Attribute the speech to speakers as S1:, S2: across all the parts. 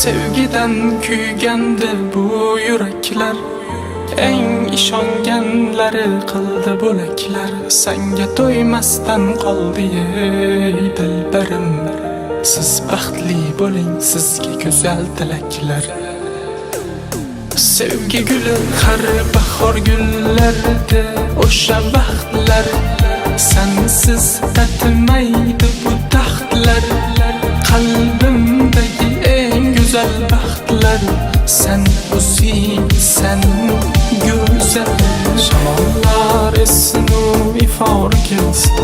S1: Sevgiden kuygandi bu yuraklar, eng ishonganlari qildi bo'laklar. Senga to'ymasdan qoldi ey dilbarim. Siz baxtli bo'ling, sizga go'zal tilaklar. Sevgi guli har bahor gullarida o'sha vaqtlar, sensiz tatimaydi bu taxtlar. Qalbimdagi eng go'zal baxtlar, sen o'zing, sen go'zal. Shamollar essin u ifor kelsin,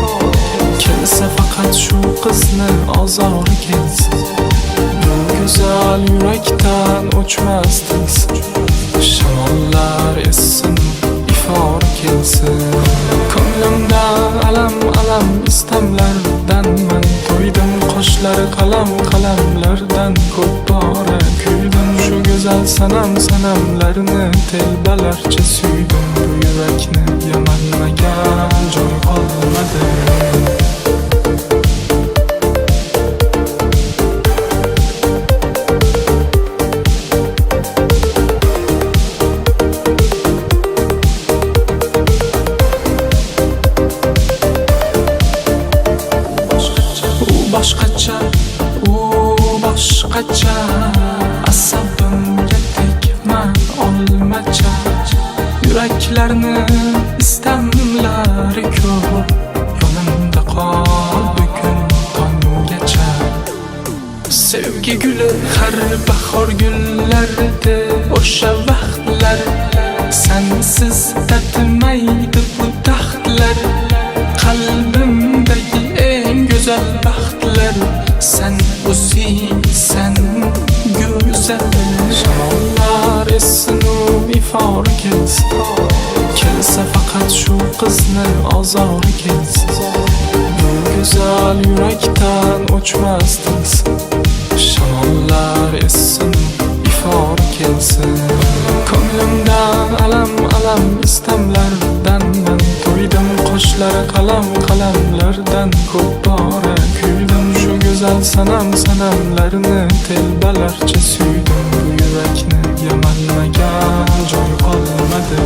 S1: kelsa faqat shu qizni ozori kelsin. Bu go'zal yurakdan o'chmas tilsin. Shamollar essin, ifor kelsin. Ko'nglimda alam istamlardan man to'ydim. Qoshlari qalamlardan ko'p bora kuydim. Shu go'zal sanamlarni telbalarcha suydim. Bu yurakni yamanmagan joy qolmadi. Boshqacha asabimga tegma olmacha. Yuraklarni istamlari ko'p, yonimda qol bugun tonggacha. Sevgi guli har bahor gullarida o'sha vaqtlar, sensiz tatimaydi bu taxtlar. Qalbimdagi eng go'zal baxtlar, sen o'zing, sen go'zal. Shamollar essin u ifor kelsin, kelsa faqat shu qizni ozori kelsin. Bu go'zal yurakdan o'chmas tilsin. Shamollar essin, ifor kelsin. Ko'nglimdan alam istamlardan man to'ydim. Qoshlari qalamlardan ko'p bora kuydim. Shu go'zal sanamlarni telbalarcha suydim. Bu yurakni yamanmagan joy qolmadi.